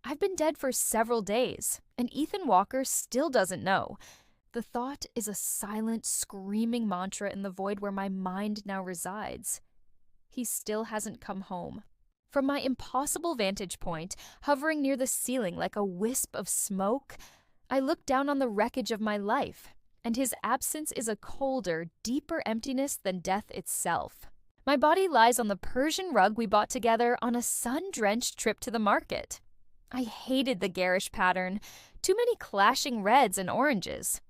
I've been dead for several days, and Ethan Walker still doesn't know. The thought is a silent, screaming mantra in the void where my mind now resides. He still hasn't come home. From my impossible vantage point, hovering near the ceiling like a wisp of smoke, I look down on the wreckage of my life, and his absence is a colder, deeper emptiness than death itself. My body lies on the Persian rug we bought together on a sun-drenched trip to the market. I hated the garish pattern, too many clashing reds and oranges.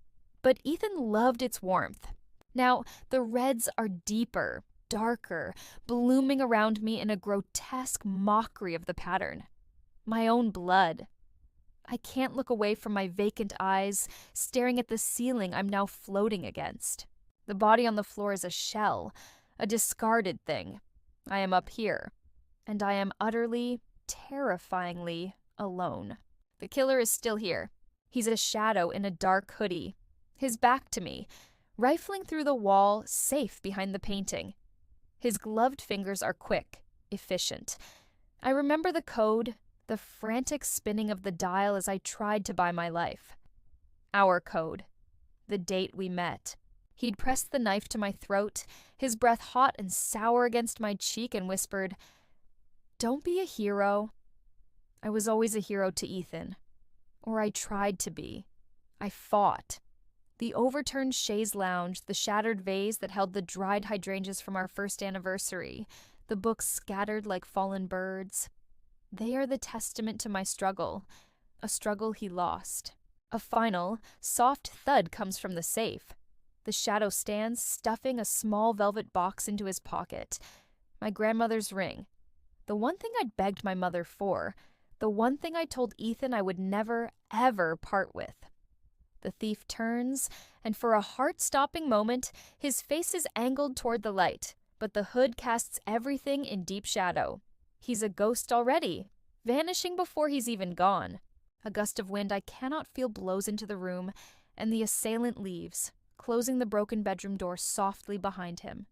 But Ethan loved its warmth. Now, the reds are deeper, darker, blooming around me in a grotesque mockery of the pattern. My own blood. I can't look away from my vacant eyes, staring at the ceiling I'm now floating against. The body on the floor is a shell, a discarded thing. I am up here, and I am utterly, terrifyingly alone. The killer is still here. He's a shadow in a dark hoodie, his back to me, rifling through the wall, safe behind the painting. His gloved fingers are quick, efficient. I remember the code, the frantic spinning of the dial as I tried to buy my life. Our code. The date we met. He'd pressed the knife to my throat, his breath hot and sour against my cheek, and whispered, "Don't be a hero." I was always a hero to Ethan. Or I tried to be. I fought. The overturned chaise lounge, the shattered vase that held the dried hydrangeas from our first anniversary, the books scattered like fallen birds. They are the testament to my struggle, a struggle he lost. A final, soft thud comes from the safe. The shadow stands, stuffing a small velvet box into his pocket. My grandmother's ring. The one thing I'd begged my mother for. The one thing I told Ethan I would never, ever part with. The thief turns, and for a heart-stopping moment, his face is angled toward the light, but the hood casts everything in deep shadow. He's a ghost already, vanishing before he's even gone. A gust of wind I cannot feel blows into the room, and the assailant leaves, closing the broken bedroom door softly behind him.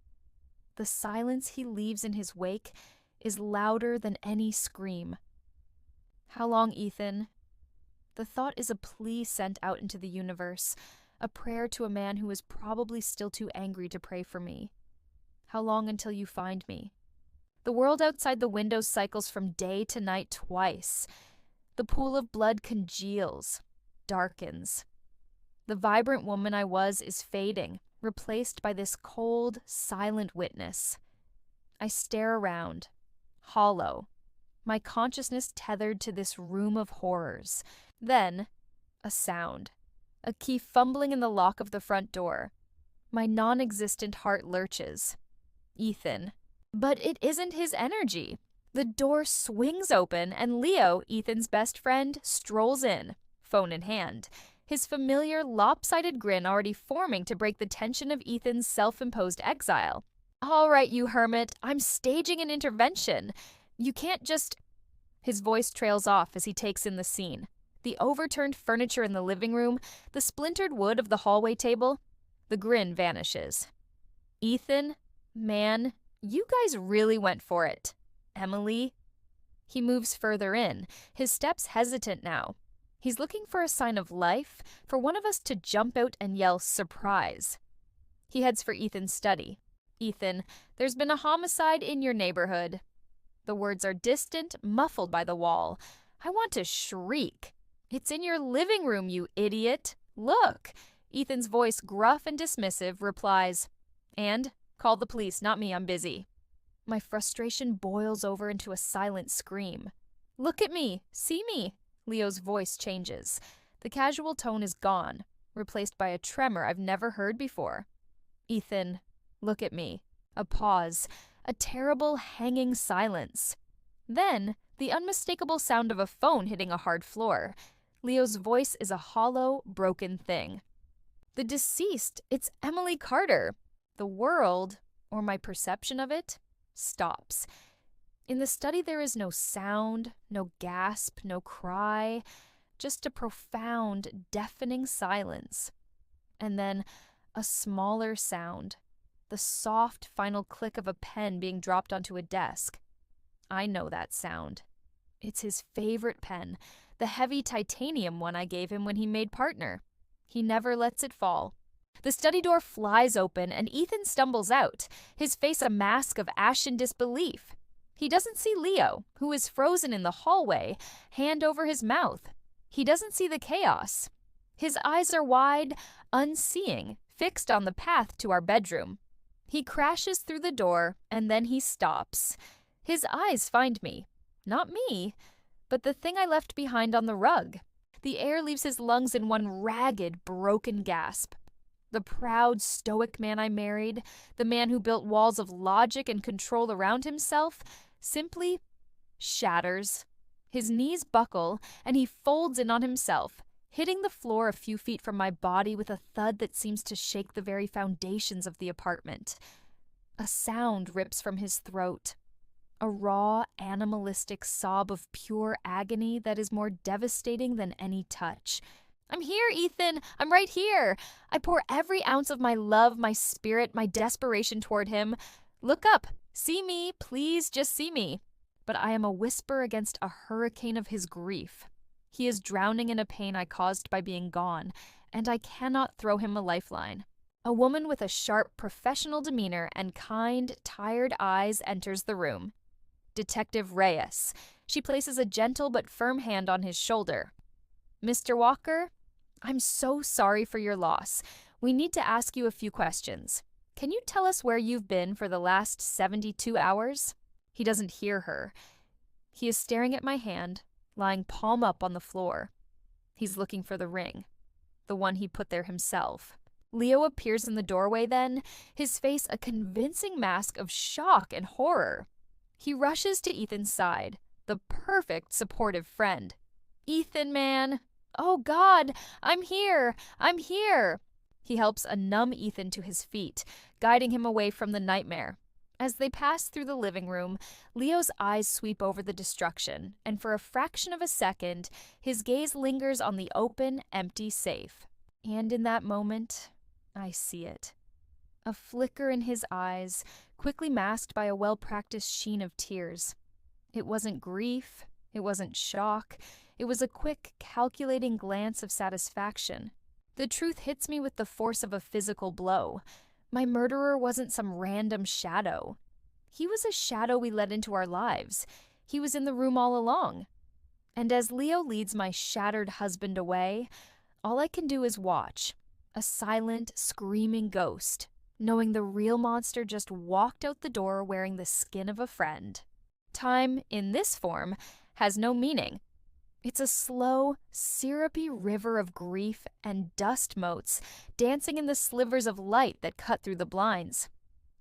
The silence he leaves in his wake is louder than any scream. How long, Ethan? The thought is a plea sent out into the universe, a prayer to a man who is probably still too angry to pray for me. How long until you find me? The world outside the window cycles from day to night twice. The pool of blood congeals, darkens. The vibrant woman I was is fading, replaced by this cold, silent witness. I stare around, hollow, my consciousness tethered to this room of horrors. Then, a sound. A key fumbling in the lock of the front door. My non-existent heart lurches. Ethan. But it isn't his energy. The door swings open and Leo, Ethan's best friend, strolls in, phone in hand, his familiar lopsided grin already forming to break the tension of Ethan's self-imposed exile. "All right, you hermit, I'm staging an intervention. You can't just—" His voice trails off as he takes in the scene. The overturned furniture in the living room, the splintered wood of the hallway table. The grin vanishes. "Ethan, man, you guys really went for it. Emily." He moves further in, his steps hesitant now. He's looking for a sign of life, for one of us to jump out and yell surprise. He heads for Ethan's study. "Ethan, there's been a homicide in your neighborhood." The words are distant, muffled by the wall. I want to shriek. "It's in your living room, you idiot. Look." Ethan's voice, gruff and dismissive, replies, "And? Call the police, not me, I'm busy." My frustration boils over into a silent scream. "Look at me. See me." Leo's voice changes. The casual tone is gone, replaced by a tremor I've never heard before. "Ethan, look at me." A pause. A terrible, hanging silence. Then, the unmistakable sound of a phone hitting a hard floor. Leo's voice is a hollow, broken thing. "The deceased, it's Emily Carter." The world, or my perception of it, stops. In the study there is no sound, no gasp, no cry, just a profound, deafening silence. And then a smaller sound, the soft final click of a pen being dropped onto a desk. I know that sound. It's his favorite pen, the heavy titanium one I gave him when he made partner. He never lets it fall. The study door flies open and Ethan stumbles out, his face a mask of ashen disbelief. He doesn't see Leo, who is frozen in the hallway, hand over his mouth. He doesn't see the chaos. His eyes are wide, unseeing, fixed on the path to our bedroom. He crashes through the door, and then he stops. His eyes find me. Not me, but the thing I left behind on the rug. The air leaves his lungs in one ragged, broken gasp. The proud, stoic man I married, the man who built walls of logic and control around himself, simply shatters. His knees buckle, and he folds in on himself, hitting the floor a few feet from my body with a thud that seems to shake the very foundations of the apartment. A sound rips from his throat. A raw, animalistic sob of pure agony that is more devastating than any touch. "I'm here, Ethan! I'm right here!" I pour every ounce of my love, my spirit, my desperation toward him. "Look up! See me! Please just see me!" But I am a whisper against a hurricane of his grief. He is drowning in a pain I caused by being gone, and I cannot throw him a lifeline. A woman with a sharp, professional demeanor and kind, tired eyes enters the room. Detective Reyes. She places a gentle but firm hand on his shoulder. "Mr. Walker, I'm so sorry for your loss. We need to ask you a few questions. Can you tell us where you've been for the last 72 hours? He doesn't hear her. He is staring at my hand, lying palm up on the floor. He's looking for the ring, the one he put there himself. Leo appears in the doorway then, his face a convincing mask of shock and horror. He rushes to Ethan's side, the perfect supportive friend. "Ethan, man! Oh, God! I'm here! I'm here!" He helps a numb Ethan to his feet, guiding him away from the nightmare. As they pass through the living room, Leo's eyes sweep over the destruction, and for a fraction of a second, his gaze lingers on the open, empty safe. And in that moment, I see it. A flicker in his eyes, quickly masked by a well-practiced sheen of tears. It wasn't grief, it wasn't shock, it was a quick, calculating glance of satisfaction. The truth hits me with the force of a physical blow. My murderer wasn't some random shadow. He was a shadow we let into our lives. He was in the room all along. And as Leo leads my shattered husband away, all I can do is watch. A silent, screaming ghost, knowing the real monster just walked out the door wearing the skin of a friend. Time, in this form, has no meaning. It's a slow, syrupy river of grief and dust motes dancing in the slivers of light that cut through the blinds.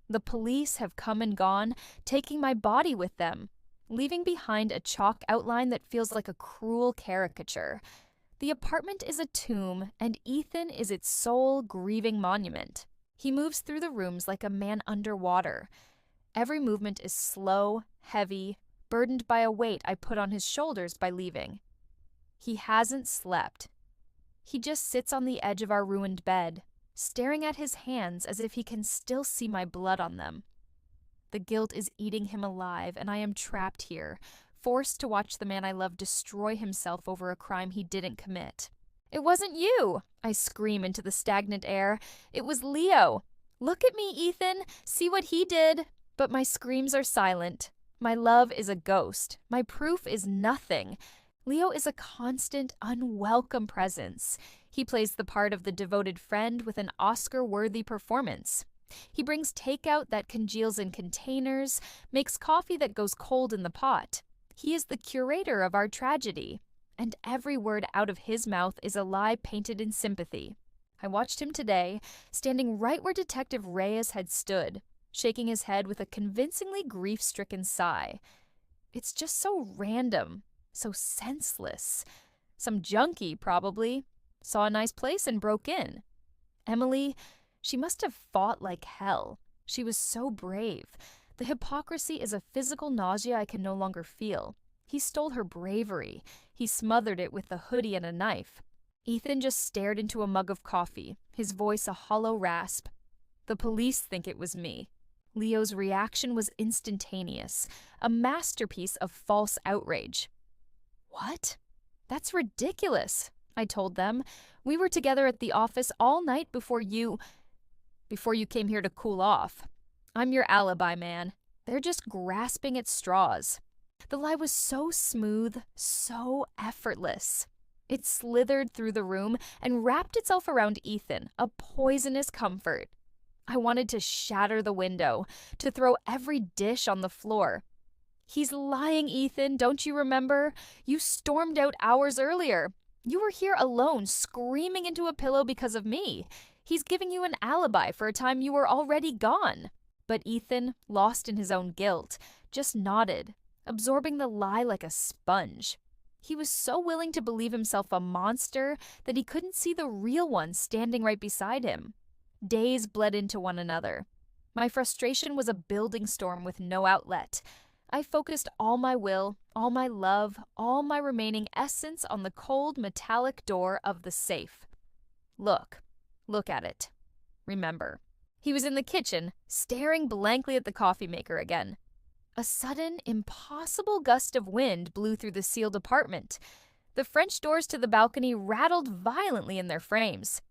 The police have come and gone, taking my body with them, leaving behind a chalk outline that feels like a cruel caricature. The apartment is a tomb, and Ethan is its sole grieving monument. He moves through the rooms like a man underwater. Every movement is slow, heavy, burdened by a weight I put on his shoulders by leaving. He hasn't slept. He just sits on the edge of our ruined bed, staring at his hands as if he can still see my blood on them. The guilt is eating him alive, and I am trapped here, forced to watch the man I love destroy himself over a crime he didn't commit. "It wasn't you!" I scream into the stagnant air. "It was Leo! Look at me, Ethan! See what he did!" But my screams are silent. My love is a ghost. My proof is nothing. Leo is a constant, unwelcome presence. He plays the part of the devoted friend with an Oscar-worthy performance. He brings takeout that congeals in containers, makes coffee that goes cold in the pot. He is the curator of our tragedy, and every word out of his mouth is a lie painted in sympathy. I watched him today, standing right where Detective Reyes had stood, shaking his head with a convincingly grief-stricken sigh. It's just so random, so senseless. Some junkie, probably. Saw a nice place and broke in. Emily, she must have fought like hell. She was so brave. The hypocrisy is a physical nausea I can no longer feel. He stole her bravery. He smothered it with a hoodie and a knife. Ethan just stared into a mug of coffee, his voice a hollow rasp. The police think it was me. Leo's reaction was instantaneous, a masterpiece of false outrage. What? That's ridiculous, I told them. We were together at the office all night before you came here to cool off. I'm your alibi, man. They're just grasping at straws. The lie was so smooth, so effortless. It slithered through the room and wrapped itself around Ethan, a poisonous comfort. I wanted to shatter the window, to throw every dish on the floor. He's lying, Ethan, don't you remember? You stormed out hours earlier. You were here alone, screaming into a pillow because of me. He's giving you an alibi for a time you were already gone. But Ethan, lost in his own guilt, just nodded, absorbing the lie like a sponge. He was so willing to believe himself a monster that he couldn't see the real one standing right beside him. Days bled into one another. My frustration was a building storm with no outlet. I focused all my will, all my love, all my remaining essence on the cold metallic door of the safe. Look at it. Remember. He was in the kitchen, staring blankly at the coffee maker again. A sudden, impossible gust of wind blew through the sealed apartment. The French doors to the balcony rattled violently in their frames.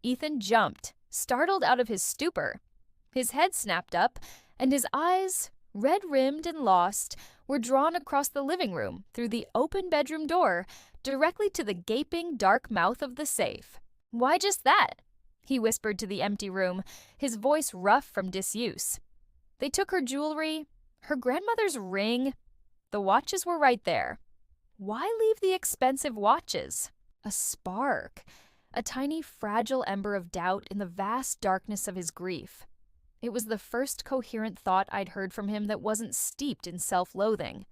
Ethan jumped, startled out of his stupor. His head snapped up, and his eyes, red-rimmed and lost, were drawn across the living room through the open bedroom door directly to the gaping dark mouth of the safe. "Why just that?" he whispered to the empty room, his voice rough from disuse. "They took her jewelry, her grandmother's ring. The watches were right there. Why leave the expensive watches?" A spark, a tiny fragile ember of doubt in the vast darkness of his grief. It was the first coherent thought I'd heard from him that wasn't steeped in self-loathing.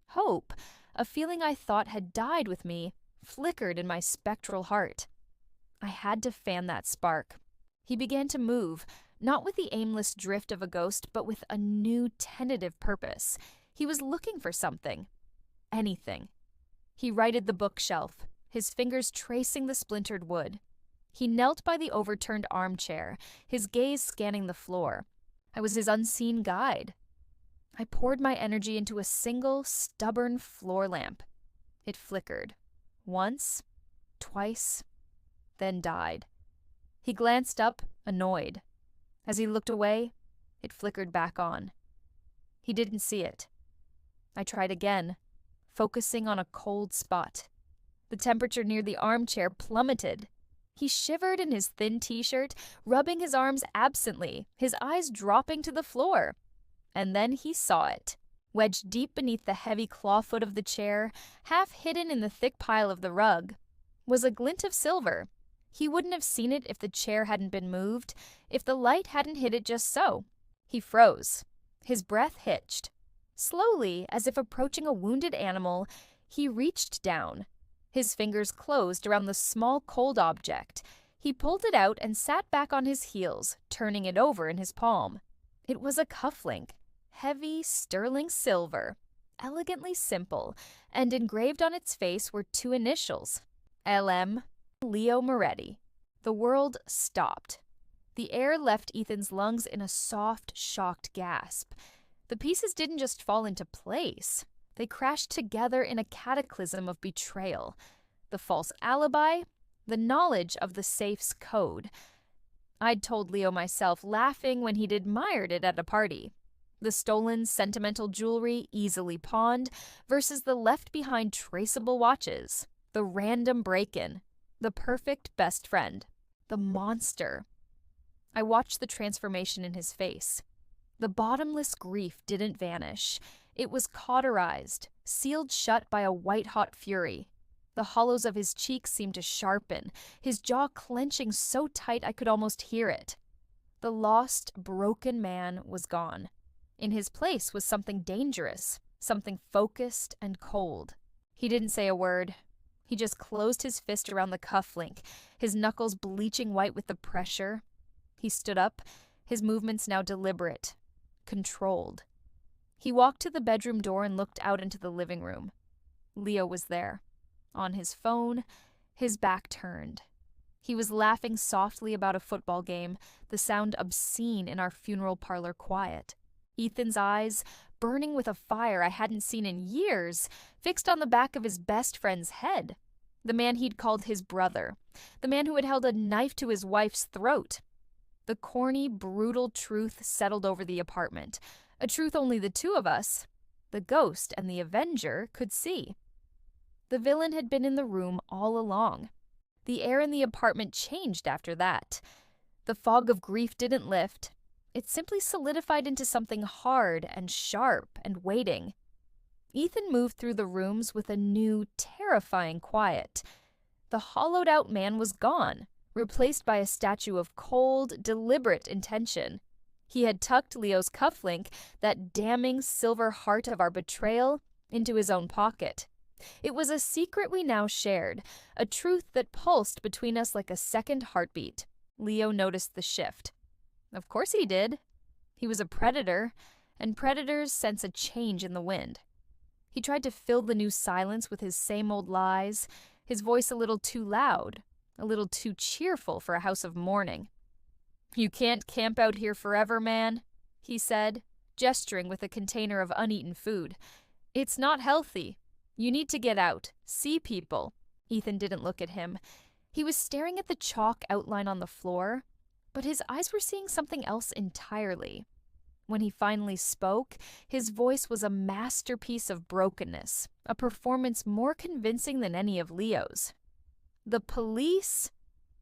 Hope, a feeling I thought had died with me, flickered in my spectral heart. I had to fan that spark. He began to move, not with the aimless drift of a ghost, but with a new tentative purpose. He was looking for something. Anything. He righted the bookshelf, his fingers tracing the splintered wood. He knelt by the overturned armchair, his gaze scanning the floor. I was his unseen guide. I poured my energy into a single, stubborn floor lamp. It flickered. Once, twice, then died. He glanced up, annoyed. As he looked away, it flickered back on. He didn't see it. I tried again, focusing on a cold spot. The temperature near the armchair plummeted. He shivered in his thin t-shirt, rubbing his arms absently, his eyes dropping to the floor. And then he saw it. Wedged deep beneath the heavy clawfoot of the chair, half hidden in the thick pile of the rug, was a glint of silver. He wouldn't have seen it if the chair hadn't been moved, if the light hadn't hit it just so. He froze. His breath hitched. Slowly, as if approaching a wounded animal, he reached down. His fingers closed around the small cold object. He pulled it out and sat back on his heels, turning it over in his palm. It was a cufflink, heavy, sterling silver, elegantly simple, and engraved on its face were two initials, L.M. Leo Moretti. The world stopped. The air left Ethan's lungs in a soft, shocked gasp. The pieces didn't just fall into place. They crashed together in a cataclysm of betrayal. The false alibi, the knowledge of the safe's code. I'd told Leo myself, laughing when he'd admired it at a party. The stolen, sentimental jewelry, easily pawned, versus the left-behind traceable watches. The random break-in. The perfect best friend. The monster. I watched the transformation in his face. The bottomless grief didn't vanish. It was cauterized, sealed shut by a white-hot fury. The hollows of his cheeks seemed to sharpen, his jaw clenching so tight I could almost hear it. The lost, broken man was gone. In his place was something dangerous, something focused and cold. He didn't say a word. He just closed his fist around the cufflink, his knuckles bleaching white with the pressure. He stood up, his movements now deliberate, controlled. He walked to the bedroom door and looked out into the living room. Leo was there, on his phone, his back turned. He was laughing softly about a football game, the sound obscene in our funeral parlor quiet. Ethan's eyes, burning with a fire I hadn't seen in years, fixed on the back of his best friend's head. The man he'd called his brother. The man who had held a knife to his wife's throat. The corny, brutal truth settled over the apartment. A truth only the two of us, the ghost and the avenger, could see. The villain had been in the room all along. The air in the apartment changed after that. The fog of grief didn't lift. It simply solidified into something hard and sharp and waiting. Ethan moved through the rooms with a new, terrifying quiet. The hollowed-out man was gone, replaced by a statue of cold, deliberate intention. He had tucked Leo's cufflink, that damning silver heart of our betrayal, into his own pocket. It was a secret we now shared, a truth that pulsed between us like a second heartbeat. Leo noticed the shift. Of course he did. He was a predator, and predators sense a change in the wind. He tried to fill the new silence with his same old lies, his voice a little too loud, a little too cheerful for a house of mourning. "You can't camp out here forever, man," he said, gesturing with a container of uneaten food. "It's not healthy. You need to get out, see people." Ethan didn't look at him. He was staring at the chalk outline on the floor, but his eyes were seeing something else entirely. When he finally spoke, his voice was a masterpiece of brokenness, a performance more convincing than any of Leo's. "The police,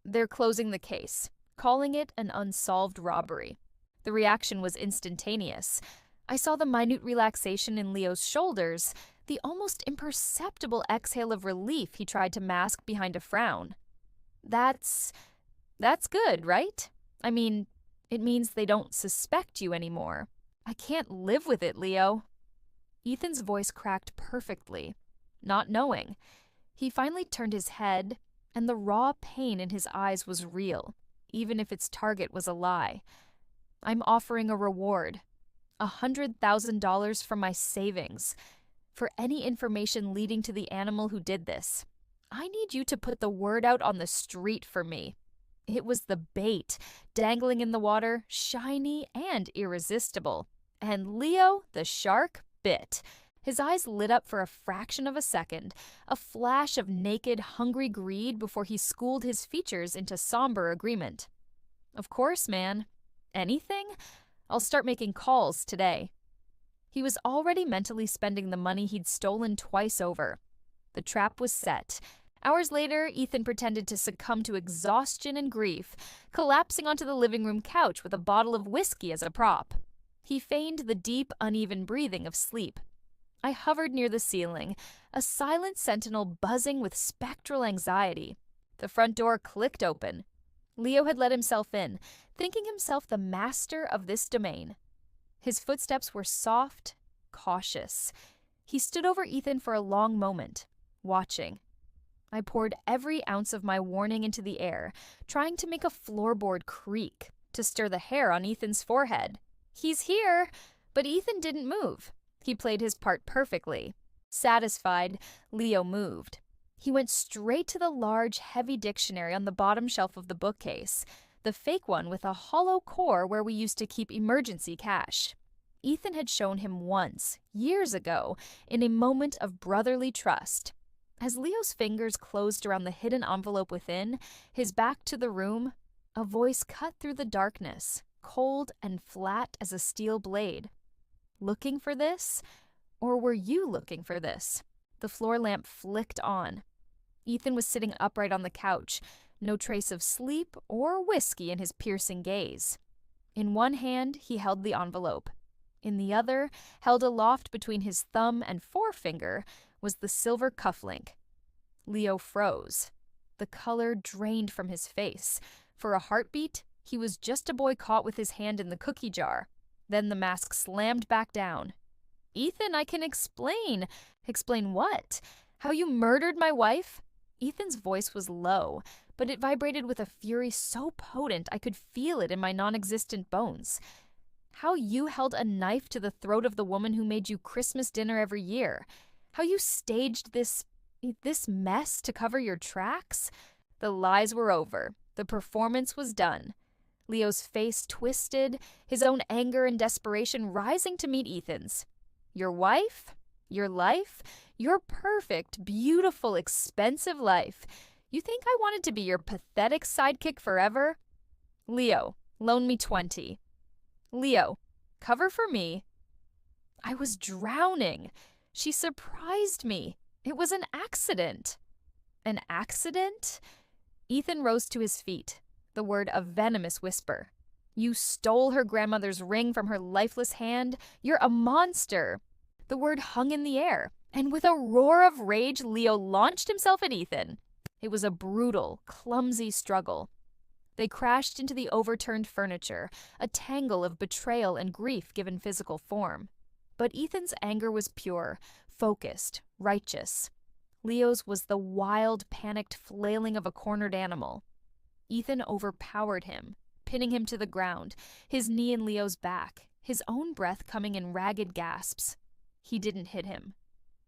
they're closing the case, calling it an unsolved robbery." The reaction was instantaneous. I saw the minute relaxation in Leo's shoulders, the almost imperceptible exhale of relief he tried to mask behind a frown. That's good, right? I mean, it means they don't suspect you anymore. I can't live with it, Leo." Ethan's voice cracked perfectly, not knowing. He finally turned his head, and the raw pain in his eyes was real, even if its target was a lie. "I'm offering a reward, $100,000 from my savings, for any information leading to the animal who did this. I need you to put the word out on the street for me." It was the bait, dangling in the water, shiny and irresistible. And Leo, the shark, bit. His eyes lit up for a fraction of a second, a flash of naked, hungry greed before he schooled his features into somber agreement. "Of course, man. Anything? I'll start making calls today." He was already mentally spending the money he'd stolen twice over. The trap was set. Hours later, Ethan pretended to succumb to exhaustion and grief, collapsing onto the living room couch with a bottle of whiskey as a prop. He feigned the deep, uneven breathing of sleep. I hovered near the ceiling, a silent sentinel buzzing with spectral anxiety. The front door clicked open. Leo had let himself in, thinking himself the master of this domain. His footsteps were soft, cautious. He stood over Ethan for a long moment, watching. I poured every ounce of my warning into the air, trying to make a floorboard creak, to stir the hair on Ethan's forehead. "He's here!" But Ethan didn't move. He played his part perfectly. Satisfied, Leo moved. He went straight to the large, heavy dictionary on the bottom shelf of the bookcase, the fake one with a hollow core where we used to keep emergency cash. Ethan had shown him once, years ago, in a moment of brotherly trust. As Leo's fingers closed around the hidden envelope within, his back to the room, a voice cut through the darkness, cold and flat as a steel blade. "Looking for this? Or were you looking for this?" The floor lamp flicked on. Ethan was sitting upright on the couch, no trace of sleep or whiskey in his piercing gaze. In one hand, he held the envelope. In the other, held aloft between his thumb and forefinger, was the silver cufflink. Leo froze. The color drained from his face. For a heartbeat, he was just a boy caught with his hand in the cookie jar. Then the mask slammed back down. "Ethan, I can explain." "Explain what? How you murdered my wife?" Ethan's voice was low, but it vibrated with a fury so potent I could feel it in my non-existent bones. "How you held a knife to the throat of the woman who made you Christmas dinner every year. How you staged this mess to cover your tracks?" The lies were over. The performance was done. Leo's face twisted, his own anger and desperation rising to meet Ethan's. Your wife? Your life? Your perfect, beautiful, expensive life. You think I wanted to be your pathetic sidekick forever? Leo, loan me 20. Leo, cover for me. I was drowning. She surprised me. It was an accident. An accident? Ethan rose to his feet, the word a venomous whisper. You stole her grandmother's ring from her lifeless hand. You're a monster. The word hung in the air, and with a roar of rage, Leo launched himself at Ethan. It was a brutal, clumsy struggle. They crashed into the overturned furniture, a tangle of betrayal and grief given physical form. But Ethan's anger was pure, focused, righteous. Leo's was the wild, panicked flailing of a cornered animal. Ethan overpowered him, pinning him to the ground, his knee in Leo's back, his own breath coming in ragged gasps. He didn't hit him.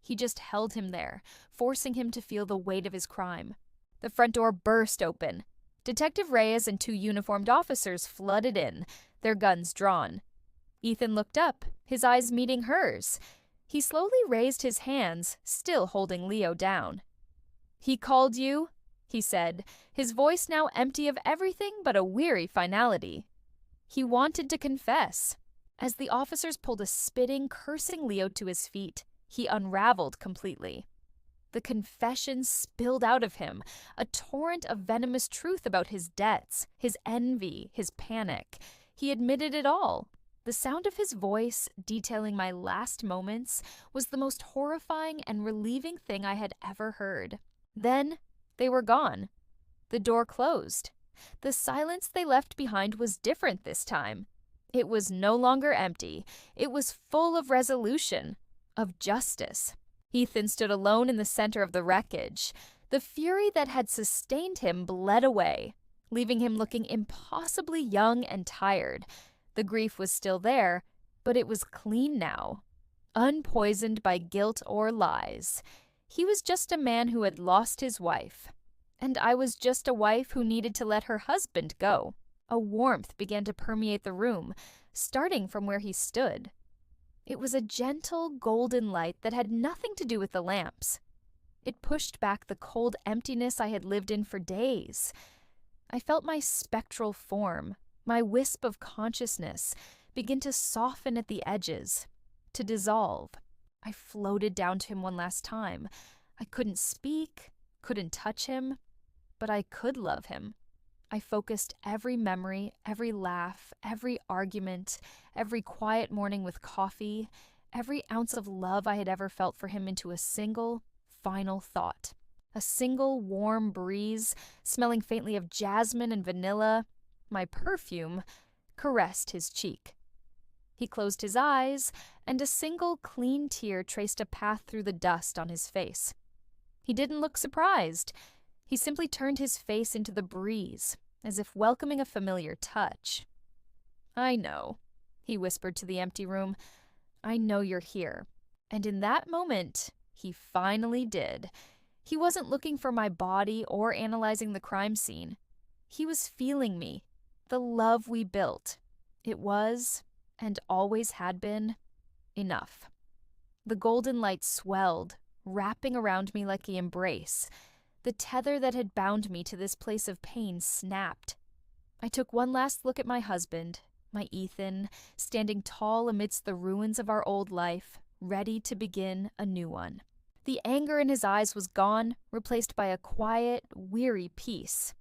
He just held him there, forcing him to feel the weight of his crime. The front door burst open. Detective Reyes and 2 uniformed officers flooded in, their guns drawn. Ethan looked up, his eyes meeting hers. He slowly raised his hands, still holding Leo down. He called you, he said, his voice now empty of everything but a weary finality. He wanted to confess. As the officers pulled a spitting, cursing Leo to his feet, he unraveled completely. The confession spilled out of him, a torrent of venomous truth about his debts, his envy, his panic. He admitted it all. The sound of his voice, detailing my last moments, was the most horrifying and relieving thing I had ever heard. Then, they were gone. The door closed. The silence they left behind was different this time. It was no longer empty. It was full of resolution, of justice. Ethan stood alone in the center of the wreckage. The fury that had sustained him bled away, leaving him looking impossibly young and tired. The grief was still there, but it was clean now, unpoisoned by guilt or lies. He was just a man who had lost his wife, and I was just a wife who needed to let her husband go. A warmth began to permeate the room, starting from where he stood. It was a gentle, golden light that had nothing to do with the lamps. It pushed back the cold emptiness I had lived in for days. I felt my spectral form, my wisp of consciousness, begin to soften at the edges, to dissolve. I floated down to him one last time. I couldn't speak, couldn't touch him, but I could love him. I focused every memory, every laugh, every argument, every quiet morning with coffee, every ounce of love I had ever felt for him into a single, final thought. A single warm breeze, smelling faintly of jasmine and vanilla, my perfume, caressed his cheek. He closed his eyes, and a single clean tear traced a path through the dust on his face. He didn't look surprised. He simply turned his face into the breeze, as if welcoming a familiar touch. I know, he whispered to the empty room. I know you're here. And in that moment, he finally did. He wasn't looking for my body or analyzing the crime scene. He was feeling me, the love we built. It was, and always had been, enough. The golden light swelled, wrapping around me like an embrace. The tether that had bound me to this place of pain snapped. I took one last look at my husband, my Ethan, standing tall amidst the ruins of our old life, ready to begin a new one. The anger in his eyes was gone, replaced by a quiet, weary peace.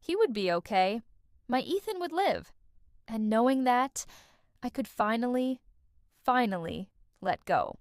He would be okay. My Ethan would live. And knowing that, I could finally let go.